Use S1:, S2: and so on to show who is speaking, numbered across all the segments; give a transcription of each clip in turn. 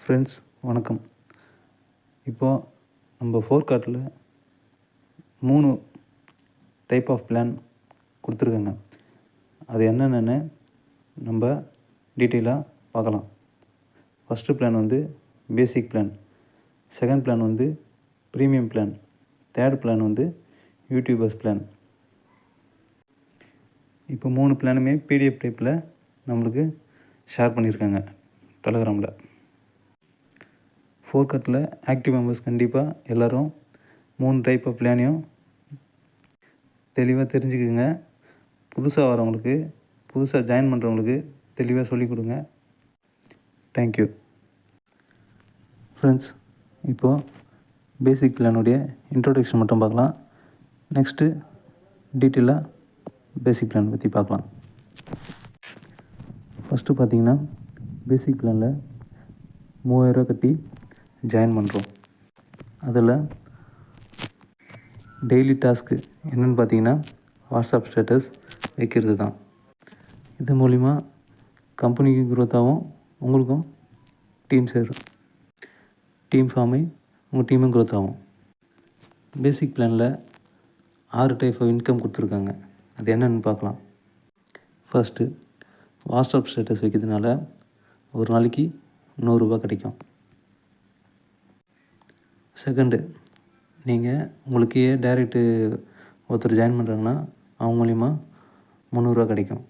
S1: Friends வணக்கம். இப்போது நம்ம ஃபோர்கார்ட்டில் 3 டைப் ஆஃப் பிளான் கொடுத்துருக்காங்க. அது என்னென்னு நம்ம டீட்டெயிலாக பார்க்கலாம். ஃபஸ்ட்டு பிளான் வந்து பேசிக் பிளான், செகண்ட் பிளான் வந்து ப்ரீமியம் பிளான், தேர்ட் பிளான் வந்து யூடியூபர்ஸ் பிளான். இப்போ 3 பிளானுமே பிடிஎஃப் டைப்பில் நம்மளுக்கு ஷேர் பண்ணியிருக்காங்க டெலகிராமில். ஃபோர்கார்ட்டில் ஆக்டிவ் மெம்பர்ஸ் கண்டிப்பாக எல்லோரும் 3 டைப் ஆஃப் பிளானையும் தெளிவாக தெரிஞ்சுக்குங்க. புதுசாக வரவங்களுக்கு, புதுசாக ஜாயின் பண்ணுறவங்களுக்கு தெளிவாக சொல்லிக் கொடுங்க. Thank you friends. இப்போது பேசிக் பிளானுடைய இன்ட்ரோடக்ஷன் மட்டும் பார்க்கலாம். நெக்ஸ்ட்டு டீட்டெயிலாக பேசிக் பிளான் பற்றி பார்க்கலாம். ஃபஸ்ட்டு பார்த்திங்கன்னா பேசிக் பிளானில் 3000 கட்டி ஜாயின் பண்ணுறோம். அதில் டெய்லி டாஸ்க்கு என்னென்னு பார்த்தீங்கன்னா வாட்ஸ்அப் ஸ்டேட்டஸ் வைக்கிறது தான். இது மூலிமா கம்பெனிக்கு க்ரோத் ஆகும், உங்களுக்கும் டீம் சேரும், டீம் ஃபார்மை உங்கள் டீமும் க்ரோத் ஆகும். பேசிக் பிளானில் 6 டைப் ஆஃப் இன்கம் கொடுத்துருக்காங்க. அது என்னென்னு பார்க்கலாம். ஃபஸ்ட்டு வாட்ஸ்அப் ஸ்டேட்டஸ் வைக்கிறதுனால ஒரு நாளைக்கு 100 ரூபா கிடைக்கும். செகண்டு, நீங்கள் உங்களுக்கு டைரெக்டு ஒருத்தர் ஜாயின் பண்ணுறாங்கன்னா அவங்க மூலிமா 300 ரூபா கிடைக்கும்.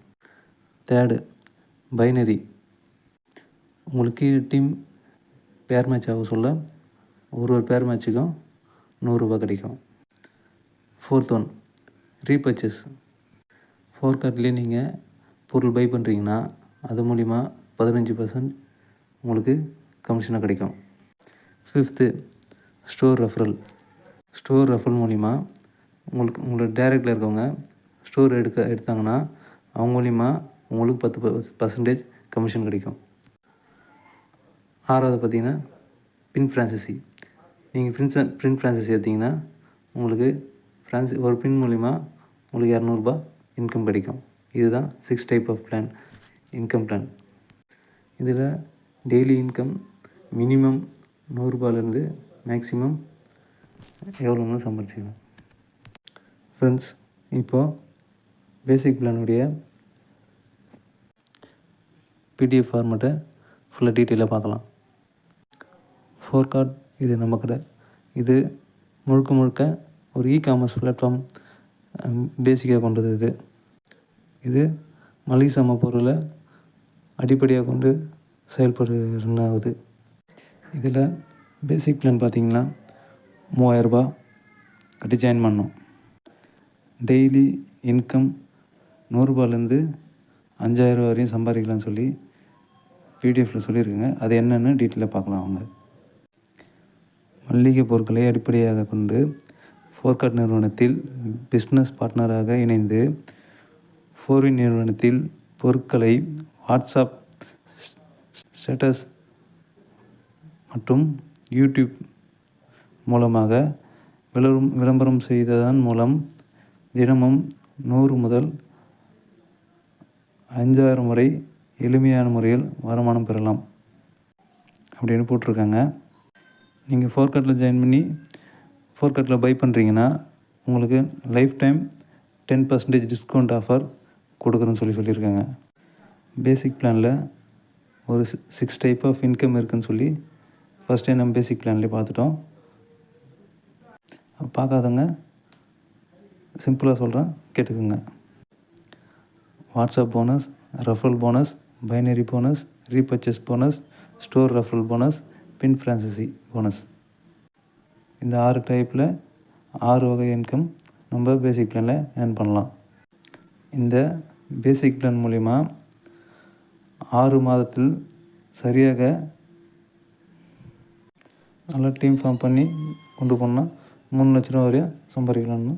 S1: தேர்டு, பைனரி, உங்களுக்கு டீம் பேர் மேட்ச் ஆக சொல்ல ஒரு பேர் மேட்ச்சுக்கும் 100 ரூபா கிடைக்கும். Fourth one, repurchase. ஃபோர்கார்ட்லேயே நீங்கள் பொருள் பை பண்ணுறீங்கன்னா அது மூலிமா 15% உங்களுக்கு கமிஷனாக கிடைக்கும். ஃபிஃப்த்து, ஸ்டோர் ரெஃபரல் மூலிமா உங்களுக்கு டைரெக்டில் இருக்கவங்க ஸ்டோர் எடுத்தாங்கன்னா அவங்க மூலிமா உங்களுக்கு 10% கமிஷன் கிடைக்கும். ஆறாவது பார்த்திங்கன்னா பின் ஃப்ரான்சைசி. நீங்கள் பின் ஃப்ரான்சைசி எடுத்திங்கன்னா உங்களுக்கு ஒரு பின் மூலிமா உங்களுக்கு 200 ரூபா இன்கம் கிடைக்கும். இதுதான் 6 type of plan, income plan. இதில் டெய்லி இன்கம் மினிமம் 100 ரூபாயிலேருந்து மேக்ஸிமம் எவ்வளோன்னு சம்பாதிச்சிக்கலாம். ஃப்ரெண்ட்ஸ், இப்போது பேசிக் பிளானுடைய பிடிஎஃப் ஃபார்மேட்டை ஃபுல்லாக டீட்டெயிலாக பார்க்கலாம். ஃபோர்கார்ட் இது நம்ம கடை. இது முழுக்க ஒரு இ-காமர்ஸ் பிளாட்ஃபார்ம் பேசிக்காக கொண்டது. இது மளிகை சாமான் பொருளை அடிப்படையாக கொண்டு ரன் ஆகுது. இதில் பேசிக் பிளான் பார்த்திங்கன்னா 3000 ரூபா கட்டி ஜாயின் பண்ணோம். டெய்லி இன்கம் 100 ரூபாயிலேருந்து 5000 ரூபா வரையும் சம்பாதிக்கலாம்னு சொல்லி பிடிஎஃப்பில் சொல்லியிருக்குங்க. அது என்னென்னு டீட்டெயிலாக பார்க்கலாம். அவங்க மளிகை பொருட்களை அடிப்படையாக கொண்டு ஃபோர்கார்ட் நிறுவனத்தில் பிஸ்னஸ் பார்ட்னராக இணைந்து ஃபோர்வின் நிறுவனத்தில் பொருட்களை வாட்ஸ்அப் ஸ்டேட்டஸ் மற்றும் யூடியூப் மூலமாக விளம்பரம் செய்ததன் மூலம் தினமும் 100 முதல் 5000 வரை எளிமையான முறையில் வருமானம் பெறலாம் அப்படின்னு போட்டிருக்காங்க. நீங்கள் ஃபோர்கார்ட்டில் ஜாயின் பண்ணி ஃபோர்கார்ட்டில் பை பண்ணுறீங்கன்னா உங்களுக்கு லைஃப் டைம் 10% டிஸ்கவுண்ட் ஆஃபர் கொடுக்குறேன்னு சொல்லியிருக்காங்க. பேசிக் பிளானில் ஒரு 6 டைப் ஆஃப் இன்கம் இருக்குதுன்னு சொல்லி ஃபஸ்ட் டைம் நம்ம பேசிக் பிளான்லேயே பார்த்துட்டோம். பார்க்காதவங்க சிம்பிளாக சொல்கிறேன், கேட்டுக்குங்க. WhatsApp bonus, referral bonus, binary bonus, repurchase bonus, store referral bonus, pin franchisee bonus. இந்த 6 டைப்பில் 6 வகை இன்கம் நம்ம பேசிக் பிளானில் ஏர்ன் பண்ணலாம். இந்த பேசிக் பிளான் மூலிமா 6 மாதத்தில் சரியாக நல்லா டீம் ஃபார்ம் பண்ணி கொண்டு போனால் 3 லட்ச ரூபா வரையும் சம்பாதிக்கலாம்னு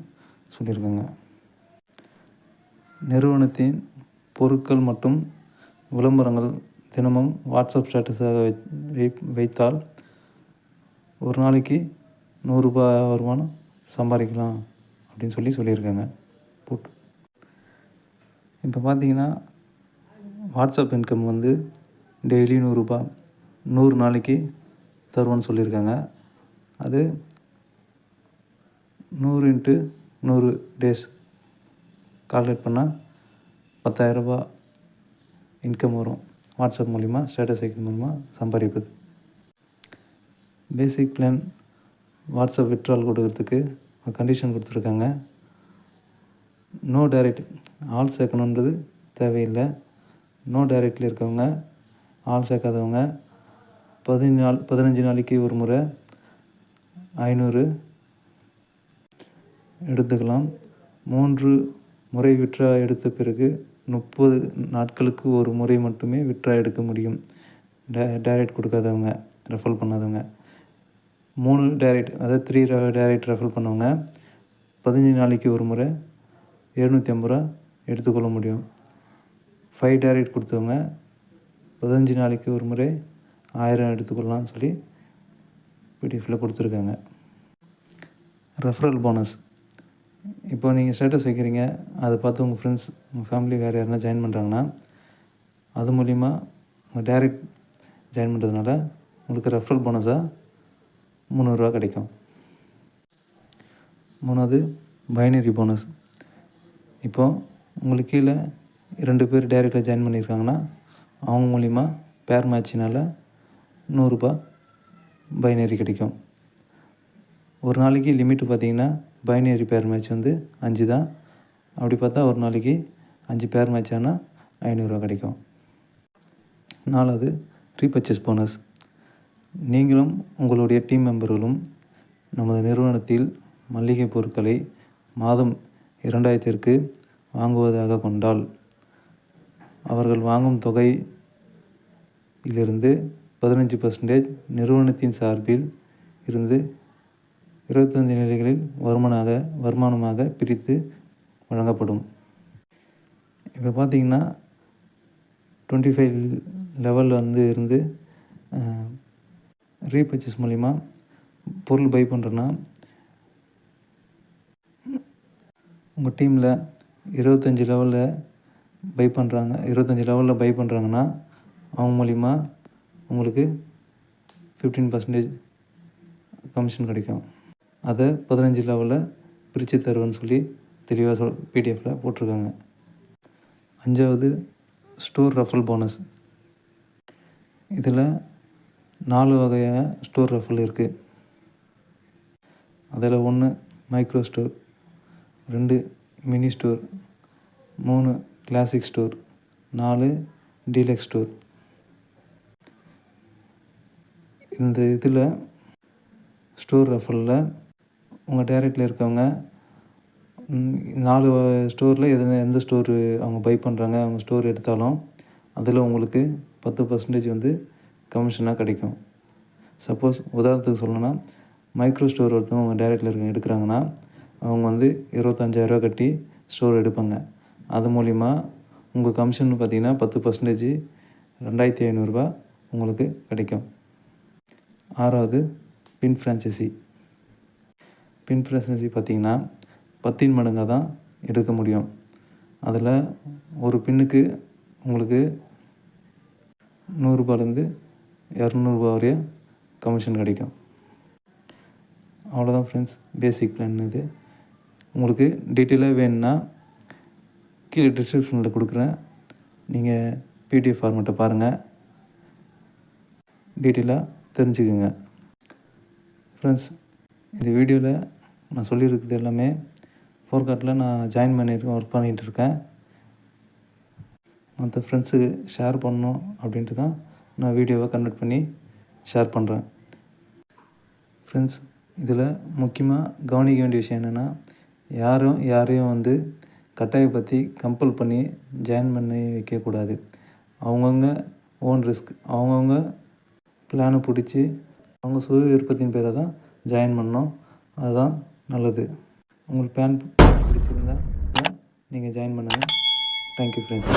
S1: சொல்லியிருக்காங்க. நிறுவனத்தின் பொருட்கள் மற்றும் விளம்பரங்கள் தினமும் வாட்ஸ்அப் ஸ்டேட்டஸாக வைத்தால் ஒரு நாளைக்கு 100 ரூபாய் வருமானம் சம்பாதிக்கலாம் அப்படின்னு சொல்லியிருக்காங்க. இப்போ பார்த்தீங்கன்னா வாட்ஸ்அப் இன்கம் வந்து டெய்லி 100 ரூபாய், 100 நாளைக்கு தருவோன்னு சொல்லியிருக்காங்க. அது 100 × 100 டேஸ் கால்குலேட் பண்ணால் 10,000 ரூபா இன்கம் வரும். வாட்ஸ்அப் மூலிமா ஸ்டேட்டஸ் வைக்கிறது மூலிமா சம்பாதிப்பது. பேசிக் பிளான் வாட்ஸ்அப் விட்ரால் கொடுக்கறதுக்கு கண்டிஷன் கொடுத்துருக்காங்க. நோ டைரக்ட், ஆள் சேர்க்கணுன்றது தேவையில்லை. நோ டைரக்டில் இருக்கவங்க, ஆள் சேர்க்காதவங்க 15 நாளைக்கு ஒரு முறை 500 எடுத்துக்கலாம். 3 முறை விட்ரா எடுத்த பிறகு 30 நாட்களுக்கு ஒரு முறை மட்டுமே விட்ரா எடுக்க முடியும். டைரக்ட் கொடுக்காதவங்க, ரெஃபர் பண்ணாதவங்க. 3 டைரக்ட், அதாவது 3 டைரக்ட் ரெஃபர் பண்ணவங்க 15 நாளைக்கு ஒரு முறை 750 ரூபா எடுத்துக்கொள்ள முடியும். 5 டைரக்ட் கொடுத்தவங்க 15 நாளைக்கு ஒரு முறை 1000 எடுத்துக்கொள்ளலாம்னு சொல்லி பிடிஎஃப்பில் கொடுத்துருக்காங்க. ரெஃபரல் போனஸ், இப்போ நீங்கள் ஸ்டேட்டஸ் வைக்கிறீங்க, அதை பார்த்து உங்கள் ஃப்ரெண்ட்ஸ், உங்கள் ஃபேமிலி வேறு யாருனா ஜாயின் பண்ணுறாங்கன்னா, அது மூலிமா உங்கள் டைரக்ட் ஜாயின் பண்ணுறதுனால உங்களுக்கு ரெஃபரல் போனஸாக 300 ரூபா கிடைக்கும். 3வது பைனரி போனஸ். இப்போது உங்களுக்கு கீழே 2 பேர் டைரக்டில் ஜாயின் பண்ணியிருக்காங்கன்னா, அவங்க மூலிமா பேர் மேட்சினால் 100 ரூபா பைனரி கிடைக்கும். ஒரு நாளைக்கு லிமிட்டு பார்த்திங்கன்னா பைனரி பேர் மேட்ச் 5 தான். அப்படி பார்த்தா ஒரு நாளைக்கு 5 பேர் மேட்ச் ஆனால் 500 ரூபா கிடைக்கும். 4வது ரீபர்ச்சேஸ் போனஸ். நீங்களும் உங்களுடைய டீம் மெம்பர்களும் நமது நிறுவனத்தில் மளிகை பொருட்களை மாதம் 2000க்கு வாங்குவதாக கொண்டால், அவர்கள் வாங்கும் தொகையிலிருந்து 15% நிறுவனத்தின் சார்பில் இருந்து 25 நிலைகளில் வருமானமாக பிரித்து வழங்கப்படும். இப்போ பார்த்திங்கன்னா 25 லெவலில் இருந்து ரீபர்ச்சேஸ் மூலிமா பொருள் பை பண்ணுறோன்னா, உங்கள் டீமில் 25 லெவலில் பை பண்ணுறாங்கன்னா, அவங்க மூலிமா உங்களுக்கு 15% கமிஷன் கிடைக்கும். அதை 15 லெவலில் பிரித்து தருவேன்னு சொல்லி தெளிவாக பிடிஎஃப்பில் போட்டிருக்காங்க. 5வது ஸ்டோர் ரெஃபரல் போனஸ். இதில் 4 வகையான ஸ்டோர் ரெஃபரல் இருக்குது. அதில் 1 micro store, 2 mini store, 3 classic store, 4 deluxe store. இந்த இதில் ஸ்டோர் ரெஃபரலில் உங்கள் டைரக்டில் இருக்கவங்க 4 ஸ்டோரில் எந்த ஸ்டோரு அவங்க பை பண்ணுறாங்க, அவங்க ஸ்டோர் எடுத்தாலும் அதில் உங்களுக்கு 10% கமிஷனாக கிடைக்கும். சப்போஸ் உதாரணத்துக்கு சொல்லணும்னா, மைக்ரோ ஸ்டோர் ஒருத்தவங்க உங்கள் டைரக்டில் எடுக்கிறாங்கன்னா, அவங்க 25,000 ரூபா கட்டி ஸ்டோர் எடுப்பாங்க. அது மூலிமா உங்கள் கமிஷன் பார்த்திங்கன்னா 10% 2,500 ரூபா உங்களுக்கு கிடைக்கும். 6வது பின் ஃப்ரான்ச்சைசி. பின் ஃப்ரான்ச்சைசி பார்த்திங்கன்னா 10 மடங்காக தான் எடுக்க முடியும். அதில் ஒரு பின்னுக்கு உங்களுக்கு 100 ரூபாயிலேருந்து 200 ரூபா வரைய கமிஷன் கிடைக்கும். அவ்வளோதான் ஃப்ரெண்ட்ஸ், பேசிக் பிளான் இது. உங்களுக்கு டீட்டெயிலாக வேணும்னா கீழே டிஸ்கிரிப்ஷனில் கொடுக்குறேன். நீங்கள் பிடிஎஃப் ஃபார்மேட்டை பாருங்கள், டீட்டெயிலாக தெரிஞ்சுக்குங்க. ஃப்ரெண்ட்ஸ், இந்த வீடியோவில் நான் சொல்லியிருக்கிறது எல்லாமே ஃபோர்காட்டில் நான் ஜாயின் பண்ணியிருக்கேன், ஒர்க் பண்ணிகிட்டு இருக்கேன். மற்ற ஃப்ரெண்ட்ஸுக்கு ஷேர் பண்ணணும் அப்படின்ட்டு தான் நான் வீடியோவை கன்வெர்ட் பண்ணி ஷேர் பண்ணுறேன். ஃப்ரெண்ட்ஸ், இதில் முக்கியமாக கவனிக்க வேண்டிய விஷயம் என்னென்னா, யாரையும் கட்டாயப்படுத்தி கம்பல் பண்ணி ஜாயின் பண்ணி வைக்கக்கூடாது. அவங்கவுங்க ஓன் ரிஸ்க், அவங்கவுங்க பிளானை பிடிச்சி அவங்க சுய விருப்பத்தின் பேரை தான் ஜாயின் பண்ணணும். அதுதான் நல்லது. உங்களுக்கு பிளான் பிடிச்சிருந்தா நீங்கள் ஜாயின் பண்ணுங்கள். Thank you friends.